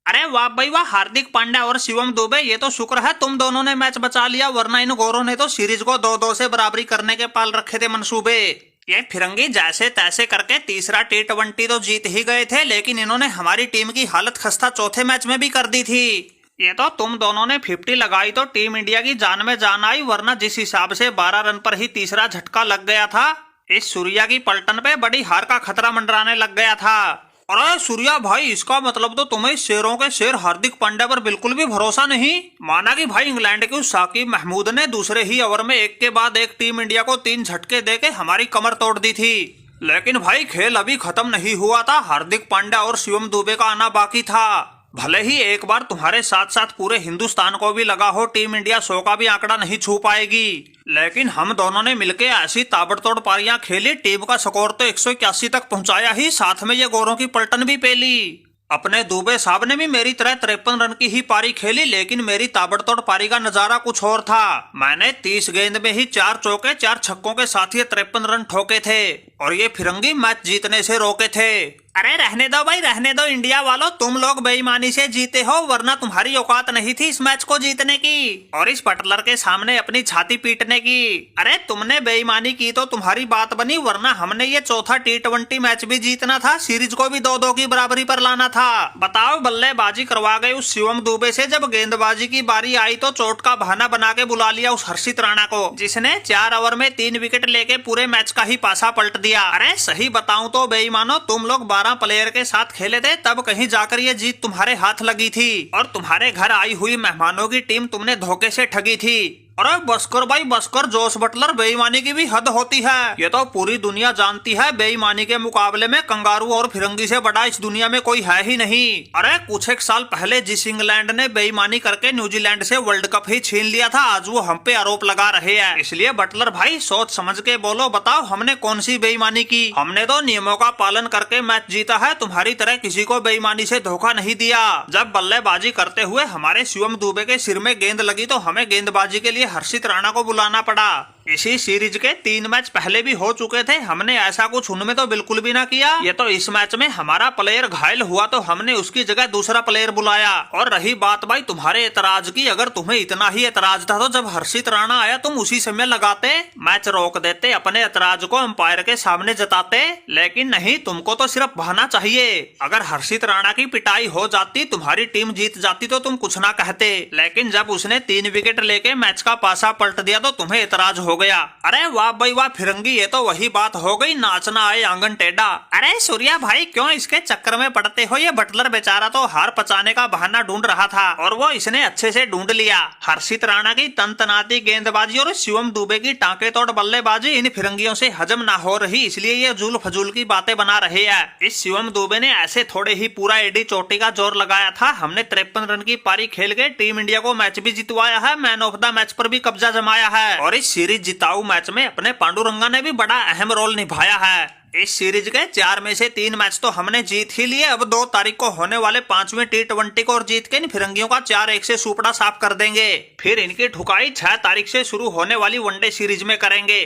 अरे वाह भाई वाह, हार्दिक पांड्या और शिवम दुबे, ये तो शुक्र है तुम दोनों ने मैच बचा लिया, वरना इन गोरों ने तो सीरीज को 2-2 से बराबरी करने के पाल रखे थे मंसूबे। ये फिरंगी जैसे तैसे करके तीसरा T20 तो जीत ही गए थे, लेकिन इन्होंने हमारी टीम की हालत खस्ता चौथे मैच में भी कर दी थी। ये तो तुम दोनों ने 50 लगाई तो टीम इंडिया की जान में जान आई, वरना जिस हिसाब से 12 रन पर ही तीसरा झटका लग गया था, इस सूर्या की पलटन पे बड़ी हार का खतरा मंडराने लग गया था। अरे सूर्या भाई, इसका मतलब तो तुम्हें शेरों के शेर हार्दिक पांड्या पर बिल्कुल भी भरोसा नहीं। माना कि भाई इंग्लैंड के उस साकिब महमूद ने दूसरे ही ओवर में एक के बाद एक टीम इंडिया को 3 झटके देके हमारी कमर तोड़ दी थी, लेकिन भाई खेल अभी खत्म नहीं हुआ था। हार्दिक पांड्या और शिवम दुबे का आना बाकी था। भले ही एक बार तुम्हारे साथ साथ पूरे हिंदुस्तान को भी लगा हो टीम इंडिया 100 का भी आंकड़ा नहीं छू पाएगी, लेकिन हम दोनों ने मिलके ऐसी ताबड़तोड़ पारियां खेली, टीम का स्कोर तो 181 तक पहुंचाया ही, साथ में ये गोरों की पलटन भी पेली। अपने दुबे साहब ने भी मेरी तरह 53 रन की ही पारी खेली, लेकिन मेरी ताबड़तोड़ पारी का नजारा कुछ और था। मैंने 30 गेंद में ही 4 चौके 4 छक्कों के साथ ये 53 रन ठोके थे, और ये फिरंगी मैच जीतने से रोके थे। अरे रहने दो भाई, रहने दो इंडिया वालों, तुम लोग बेईमानी से जीते हो, वरना तुम्हारी औकात नहीं थी इस मैच को जीतने की और इस बटलर के सामने अपनी छाती पीटने की। अरे तुमने बेईमानी की तो तुम्हारी बात बनी, वरना हमने ये चौथा T20 मैच भी जीतना था, सीरीज को भी 2-2 की बराबरी पर लाना था। बताओ, बल्लेबाजी करवा गए उस शिवम दुबे से, जब गेंदबाजी की बारी आई तो चोट का बहाना बना के बुला लिया उस हर्षित राणा को, जिसने 4 ओवर में 3 विकेट लेके पूरे मैच का ही पासा पलट दिया। अरे सही बताऊं तो बेईमानो, तुम लोग 12 प्लेयर के साथ खेले थे, तब कहीं जाकर ये जीत तुम्हारे हाथ लगी थी, और तुम्हारे घर आई हुई मेहमानों की टीम तुमने धोखे से ठगी थी। अरे बस्कर भाई बस्कर, जोश बटलर, बेईमानी की भी हद होती है। ये तो पूरी दुनिया जानती है, बेईमानी के मुकाबले में कंगारू और फिरंगी से बड़ा इस दुनिया में कोई है ही नहीं। अरे कुछ एक साल पहले जिस इंग्लैंड ने बेईमानी करके न्यूजीलैंड से वर्ल्ड कप ही छीन लिया था, आज वो हम पे आरोप लगा रहे हैं। इसलिए बटलर भाई सोच समझ के बोलो, बताओ हमने कौन सी बेईमानी की? हमने तो नियमों का पालन करके मैच जीता है, तुम्हारी तरह किसी को बेईमानी से धोखा नहीं दिया। जब बल्लेबाजी करते हुए हमारे शिवम दुबे के सिर में गेंद लगी तो हमें गेंदबाजी के लिए हर्षित राणा को बुलाना पड़ा। इसी सीरीज के 3 मैच पहले भी हो चुके थे, हमने ऐसा कुछ उनमें तो बिल्कुल भी ना किया। ये तो इस मैच में हमारा प्लेयर घायल हुआ तो हमने उसकी जगह दूसरा प्लेयर बुलाया। और रही बात भाई तुम्हारे एतराज की, अगर तुम्हें इतना ही एतराज था तो जब हर्षित राणा आया तुम उसी समय लगाते, मैच रोक देते, अपने एतराज को अंपायर के सामने जताते, लेकिन नहीं, तुमको तो सिर्फ बहाना चाहिए। अगर हर्षित राणा की पिटाई हो जाती, तुम्हारी टीम जीत जाती तो तुम कुछ ना कहते, लेकिन जब उसने 3 विकेट लेके मैच का पासा पलट दिया तो तुम्हें एतराज हो गया। अरे वाह भाई वाह फिरंगी, ये तो वही बात हो गई, नाचना आए आंगन टेढ़ा। अरे सूर्या भाई, क्यों इसके चक्कर में पड़ते हो? ये बटलर बेचारा तो हार पचाने का बहाना ढूंढ रहा था, और वो इसने अच्छे से ढूंढ लिया। हर्षित राणा की तनतनाती गेंदबाजी और शिवम दुबे की टांके तोड़ बल्लेबाजी इन फिरंगियों से हजम ना हो रही, इसलिए ये जुल फजूल की बातें बना रहे हैं। इस शिवम दुबे ने ऐसे थोड़े ही पूरा एडी चोटी का जोर लगाया था। हमने 53 रन की पारी खेल के टीम इंडिया को मैच भी जितवाया है, मैन ऑफ द मैच पर भी कब्जा जमाया है, और इस सीरीज जिताऊ मैच में अपने पांडुरंगा ने भी बड़ा अहम रोल निभाया है। इस सीरीज के 4 में से 3 मैच तो हमने जीत ही लिए। अब 2 तारीख को होने वाले 5वें T20 को और जीत के इन फिरंगियों का 4-1 से सुपड़ा साफ कर देंगे। फिर इनकी ठुकाई 6 तारीख से शुरू होने वाली वनडे सीरीज में करेंगे।